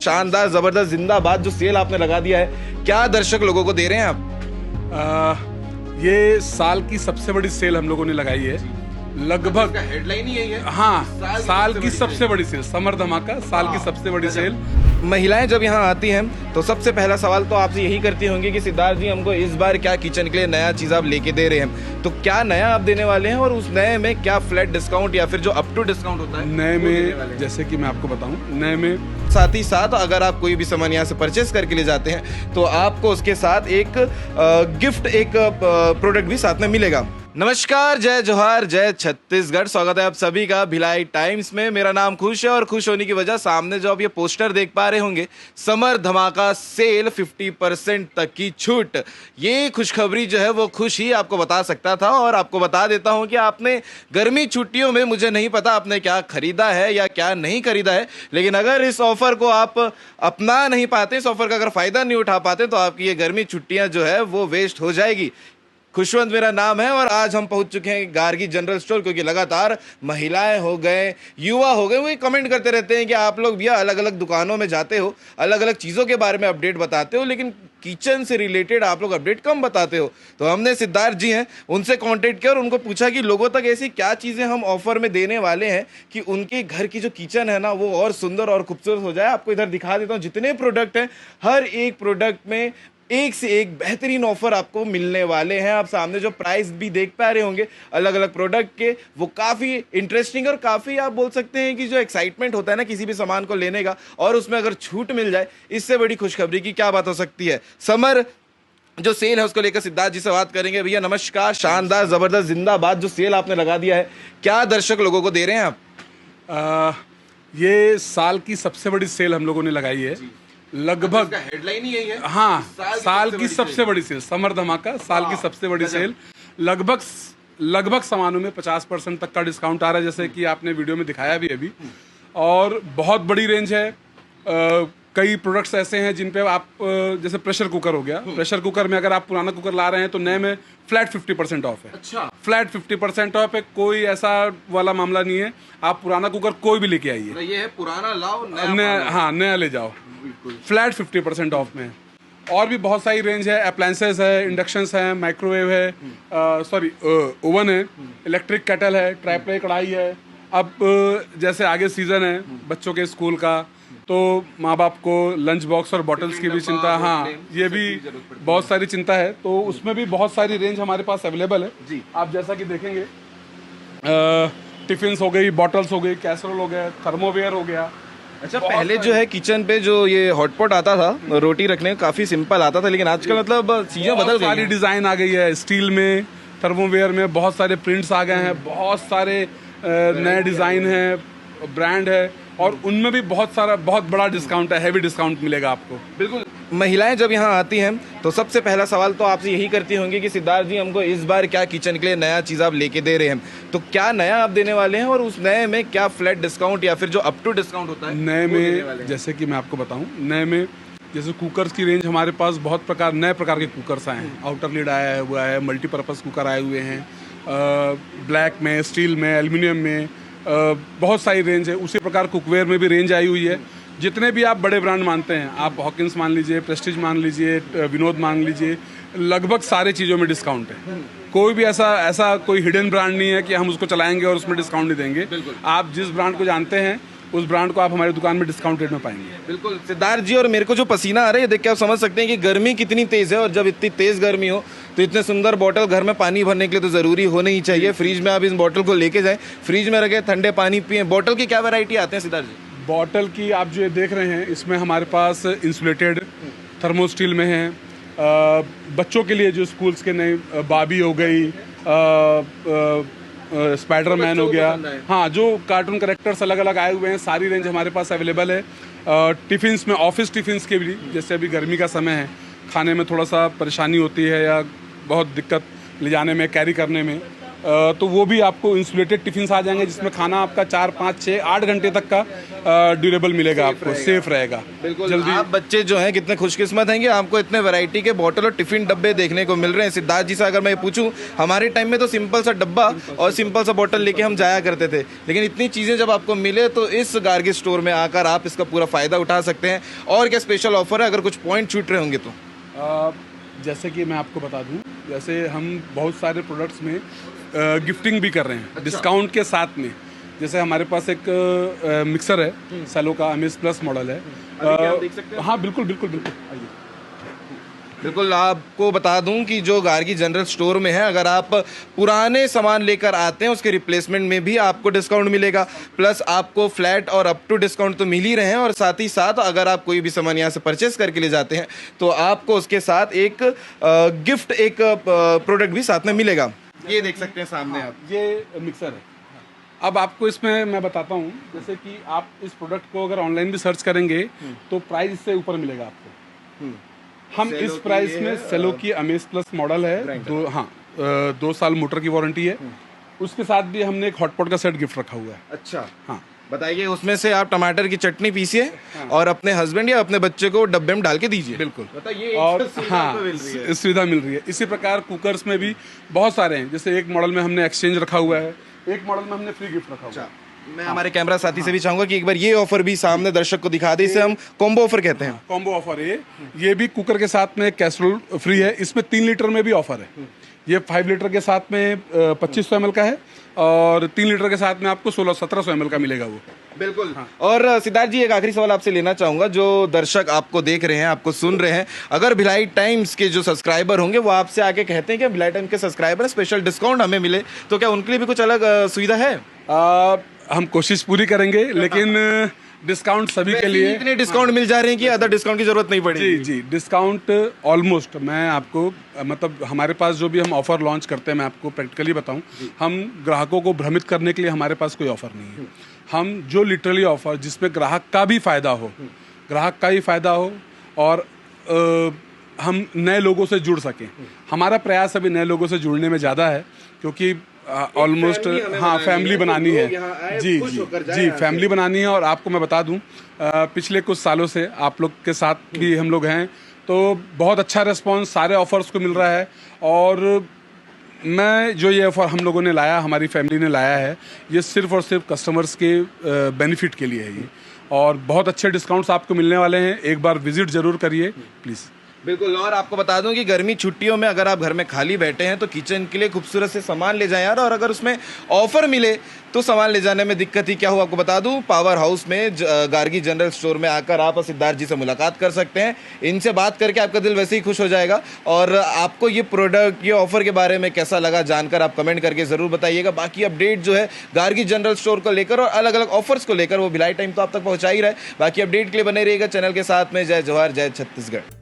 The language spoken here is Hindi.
शानदार जबरदस्त जिंदाबाद जो सेल आपने लगा दिया है, क्या दर्शक लोगों को दे रहे हैं आप? ये साल की सबसे बड़ी सेल हम लोगों ने लगाई है। लगभग हेडलाइन ही यही है। हाँ, साल की सबसे बड़ी सेल, समर धमाका, साल की सबसे बड़ी सेल। महिलाएं जब यहाँ आती हैं तो सबसे पहला सवाल तो आपसे यही करती होंगी कि सिद्धार्थ जी हमको इस बार क्या किचन के लिए नया चीज आप लेके दे रहे हैं, तो क्या नया आप देने वाले हैं और उस नए में क्या फ्लैट डिस्काउंट या फिर जो अप टू डिस्काउंट होता है नए में, जैसे कि मैं आपको बताऊं, नए में साथ ही साथ अगर आप कोई भी सामान यहाँ से परचेस करके ले जाते हैं तो आपको उसके साथ एक गिफ्ट, एक प्रोडक्ट भी साथ में मिलेगा। नमस्कार, जय जोहार, जय छत्तीसगढ़। स्वागत है आप सभी का भिलाई टाइम्स में। मेरा नाम खुश है और खुश होने की वजह सामने जो आप ये पोस्टर देख पा रहे होंगे, समर धमाका सेल 50% तक की छूट। ये खुशखबरी जो है वो खुश ही आपको बता सकता था और आपको बता देता हूं कि आपने गर्मी छुट्टियों में, मुझे नहीं पता आपने क्या खरीदा है या क्या नहीं खरीदा है, लेकिन अगर इस ऑफर को आप अपना नहीं पाते, इस ऑफर का अगर फायदा नहीं उठा पाते तो आपकी ये गर्मी छुट्टियां जो है वो वेस्ट हो जाएगी। खुशवंत मेरा नाम है और आज हम पहुंच चुके हैं गार्गी जनरल स्टोर, क्योंकि लगातार महिलाएं हो गए, युवा हो गए, वो कमेंट करते रहते हैं कि आप लोग भैया अलग अलग दुकानों में जाते हो, अलग अलग चीज़ों के बारे में अपडेट बताते हो, लेकिन किचन से रिलेटेड आप लोग अपडेट कम बताते हो। तो हमने सिद्धार्थ जी हैं, उनसे कांटेक्ट किया और उनको पूछा कि लोगों तक ऐसी क्या चीज़ें हम ऑफर में देने वाले हैं कि उनके घर की जो किचन है ना वो और सुंदर और खूबसूरत हो जाए। आपको इधर दिखा देता हूँ, जितने प्रोडक्ट हैं हर एक प्रोडक्ट में एक से एक बेहतरीन ऑफर आपको मिलने वाले हैं। आप सामने जो प्राइस भी देख पा रहे होंगे अलग अलग प्रोडक्ट के, वो काफ़ी इंटरेस्टिंग और काफ़ी आप बोल सकते हैं कि जो एक्साइटमेंट होता है ना किसी भी सामान को लेने का, और उसमें अगर छूट मिल जाए, इससे बड़ी खुशखबरी की क्या बात हो सकती है। समर जो सेल है उसको लेकर सिद्धार्थ जी से बात करेंगे। भैया नमस्कार, शानदार जबरदस्त जिंदाबाद जो सेल आपने लगा दिया है, क्या दर्शक लोगों को दे रहे हैं आप? ये साल की सबसे बड़ी सेल हम लोगों ने लगाई है। लगभग हेडलाइन ही यही है। हाँ, साल की सबसे बड़ी सेल, समर धमाका, साल की सबसे बड़ी सेल। लगभग सामानों में 50% तक का डिस्काउंट आ रहा है, जैसे कि आपने वीडियो में दिखाया भी अभी, और बहुत बड़ी रेंज है। कई प्रोडक्ट्स ऐसे हैं जिन पे आप, जैसे प्रेशर कुकर हो गया, प्रेशर कुकर में अगर आप पुराना कुकर ला रहे हैं तो नए में फ्लैट 50% ऑफ है। अच्छा, फ्लैट 50% ऑफ है, कोई ऐसा वाला मामला नहीं है। आप पुराना कुकर कोई भी लेके आइए, तो ये है पुराना लाओ नया ले जाओ, फ्लैट 50% ऑफ में। और भी बहुत सारी रेंज है, अप्लायंसेस है, इंडक्शंस है, माइक्रोवेव है, ओवन है, इलेक्ट्रिक केटल है, ट्राईप्लाई कढ़ाई है। अब जैसे आगे सीजन है बच्चों के स्कूल का, तो माँ बाप को लंच बॉक्स और बॉटल्स की भी चिंता, हाँ ये भी बहुत सारी चिंता है, तो उसमें भी बहुत सारी रेंज हमारे पास अवेलेबल है जी। आप जैसा कि देखेंगे, टिफिन्स हो गई, बॉटल्स हो गई, कैसरोल हो गया, थर्मोवेयर हो गया। अच्छा, पहले जो है किचन पे जो ये हॉटपॉट आता था रोटी रखने का, काफी सिंपल आता था, लेकिन आजकल मतलब चीजें बदल गई हैं। सारी डिजाइन आ गई है, स्टील में, थर्मोवेयर में बहुत सारे प्रिंट्स आ गए हैं, बहुत सारे नए डिजाइन है, ब्रांड है, और उनमें भी बहुत बड़ा डिस्काउंट है, हैवी डिस्काउंट मिलेगा आपको। बिल्कुल। महिलाएं जब यहाँ आती हैं तो सबसे पहला सवाल तो आपसे यही करती होंगी कि सिद्धार्थ जी हमको इस बार क्या किचन के लिए नया चीज़ आप लेके दे रहे हैं, तो क्या नया आप देने वाले हैं और उस नए में क्या फ्लैट डिस्काउंट या फिर जो अप टू डिस्काउंट होता है नए में, जैसे कि मैं आपको बताऊं, नए में जैसे कुकर्स की रेंज हमारे पास बहुत नए प्रकार के कुकर्स आए हैं। आउटर लिड आया हुआ है, मल्टीपर्पज़ कुकर आए हुए हैं, ब्लैक में, स्टील में, एल्युमिनियम में, बहुत सारी रेंज है। उसी प्रकार कुकवेयर में भी रेंज आई हुई है। जितने भी आप बड़े ब्रांड मानते हैं, आप हॉकिंस मान लीजिए, प्रेस्टीज मान लीजिए, विनोद मान लीजिए, लगभग सारे चीज़ों में डिस्काउंट है। कोई भी ऐसा कोई हिडन ब्रांड नहीं है कि हम उसको चलाएंगे और उसमें डिस्काउंट नहीं देंगे। आप जिस ब्रांड को जानते हैं उस ब्रांड को आप हमारी दुकान में डिस्काउंट रेट में पाएंगे। बिल्कुल सिद्धार्थ जी, और मेरे को जो पसीना आ रहा है देख के आप समझ सकते हैं कि गर्मी कितनी तेज़ है, और जब इतनी तेज़ गर्मी हो तो इतने सुंदर बॉटल घर में पानी भरने के लिए तो ज़रूरी होने ही चाहिए। फ्रिज में आप इस बॉटल को लेके जाएं, फ्रिज में रखें, ठंडे पानी पिए। बॉटल की क्या वैरायटी आते हैं सिद्धार्थ जी? बॉटल की आप जो देख रहे हैं, इसमें हमारे पास इंसुलेटेड थर्मो स्टील में है। बच्चों के लिए जो स्कूल्स के नए बाबी हो गई, स्पाइडरमैन हो गया, हाँ जो कार्टून कैरेक्टर्स अलग अलग आए हुए हैं, सारी रेंज हमारे पास अवेलेबल है। टिफ़िन्स में, ऑफिस टिफ़िन्स के भी, जैसे अभी गर्मी का समय है, खाने में थोड़ा सा परेशानी होती है या बहुत दिक्कत ले जाने में, कैरी करने में, तो वो भी आपको इंसुलेटेड टिफिन आ जाएंगे जिसमें खाना आपका 4, 5, 6, 8 घंटे तक का ड्यूरेबल मिलेगा, आपको सेफ रहेगा। बिल्कुल जल्दी। आप बच्चे जो हैं कितने खुशकिस्मत हैं कि आपको इतने वैरायटी के बॉटल और टिफिन डब्बे देखने को मिल रहे हैं। सिद्धार्थ जी से अगर मैं ये पूछूं, हमारे टाइम में तो सिंपल सा डब्बा और सिंपल सा बॉटल लेके हम जाया करते थे, लेकिन इतनी चीज़ें जब आपको मिले तो इस गार्गी स्टोर में आकर आप इसका पूरा फ़ायदा उठा सकते हैं। और क्या स्पेशल ऑफर है, अगर कुछ पॉइंट छूट रहे होंगे तो? जैसे कि मैं आपको बता दूं, जैसे हम बहुत सारे प्रोडक्ट्स में गिफ्टिंग भी कर रहे हैं डिस्काउंट के साथ में। जैसे हमारे पास एक मिक्सर है सेलो का, अमेज प्लस मॉडल है। देख सकते हैं? हाँ बिल्कुल बिल्कुल बिल्कुल, आइए। बिल्कुल आपको बता दूं कि जो गार्गी जनरल स्टोर में है, अगर आप पुराने सामान लेकर आते हैं उसके रिप्लेसमेंट में भी आपको डिस्काउंट मिलेगा, प्लस आपको फ्लैट और अप टू डिस्काउंट तो मिल ही रहे हैं। और साथ ही साथ अगर आप कोई भी सामान यहाँ से परचेस करके ले जाते हैं तो आपको उसके साथ एक गिफ्ट, एक प्रोडक्ट भी साथ में मिलेगा। ये देख सकते हैं सामने आप, ये मिक्सर है। अब आपको इसमें मैं बताता हूँ, जैसे कि आप इस प्रोडक्ट को अगर ऑनलाइन भी सर्च करेंगे तो प्राइस इससे ऊपर मिलेगा आपको। हम इस प्राइस में सेलो की अमेज प्लस मॉडल है, 2 साल मोटर की वारंटी है। उसके साथ भी हमने एक हॉटपॉट का सेट गिफ्ट रखा हुआ है। अच्छा, हाँ बताइए। उसमें से आप टमाटर की चटनी पीसिए और अपने हस्बैंड या अपने बच्चे को डब्बे में डाल के दीजिए। बिल्कुल। बताइए, और हाँ, सुविधा मिल रही है। इसी प्रकार कुकर्स में भी बहुत सारे हैं। जैसे एक मॉडल में हमने एक्सचेंज रखा हुआ है, एक मॉडल में हमने फ्री गिफ्ट रखा हुआ है। मैं हमारे कैमरा साथी से भी चाहूंगा कि एक बार ये ऑफर भी सामने दर्शक को दिखा दे। इसे हम कॉम्बो ऑफर कहते हैं। कॉम्बो ऑफर है ये भी कुकर के साथ में कैसरोल फ्री है। इसमें 3 लीटर में भी ऑफर है। ये 5 लीटर के साथ में 2500 ml का है और 3 लीटर के साथ में आपको 1600-1700 ml का मिलेगा वो। बिल्कुल। और सिद्धार्थ जी, एक आखिरी सवाल आपसे लेना चाहूंगा। जो दर्शक आपको देख रहे हैं, आपको सुन रहे हैं, अगर भिलाई टाइम्स के जो सब्सक्राइबर होंगे वो आपसे आके कहते हैं कि भिलाई टाइम्स के सब्सक्राइबर स्पेशल डिस्काउंट हमें मिले, तो क्या उनके लिए भी कुछ अलग सुविधा है? हम कोशिश पूरी करेंगे, लेकिन डिस्काउंट सभी के लिए इतने डिस्काउंट मिल जा रहे हैं कि अदर डिस्काउंट की जरूरत नहीं पड़ेगी। जी, डिस्काउंट ऑलमोस्ट मैं आपको मतलब हमारे पास जो भी हम ऑफर लॉन्च करते हैं, मैं आपको प्रैक्टिकली बताऊं, हम ग्राहकों को भ्रमित करने के लिए हमारे पास कोई ऑफर नहीं है। हम जो लिटरली ऑफर जिसमें ग्राहक का भी फायदा हो और हम नए लोगों से जुड़ सकें। हमारा प्रयास अभी नए लोगों से जुड़ने में ज़्यादा है, क्योंकि ऑलमोस्ट फैमिली बनानी है। जी, फैमिली बनानी है। और आपको मैं बता दूं, पिछले कुछ सालों से आप लोग के साथ भी हम लोग हैं, तो बहुत अच्छा रिस्पांस सारे ऑफर्स को मिल रहा है। और मैं जो ये ऑफर हम लोगों ने लाया, हमारी फैमिली ने लाया है, ये सिर्फ और सिर्फ कस्टमर्स के बेनिफिट के लिए है ये। और बहुत अच्छे डिस्काउंट्स आपको मिलने वाले हैं। एक बार विजिट जरूर करिए प्लीज़। बिल्कुल। और आपको बता दूं कि गर्मी छुट्टियों में अगर आप घर में खाली बैठे हैं तो किचन के लिए खूबसूरत से सामान ले जाएं यार। और अगर उसमें ऑफर मिले तो सामान ले जाने में दिक्कत ही क्या हो। आपको बता दूं, पावर हाउस में गार्गी जनरल स्टोर में आकर आप सिद्धार्थ जी से मुलाकात कर सकते हैं। इनसे बात करके आपका दिल वैसे ही खुश हो जाएगा। और आपको ये प्रोडक्ट, ये ऑफर के बारे में कैसा लगा जानकर आप कमेंट करके ज़रूर बताइएगा। बाकी अपडेट जो है गार्गी जनरल स्टोर को लेकर और अलग अलग ऑफर्स को लेकर वो भिलाई टाइम तो आप तक पहुँचा ही रहा है। बाकी अपडेट के लिए बने रहिएगा चैनल के साथ में। जय जवाहर, जय छत्तीसगढ़।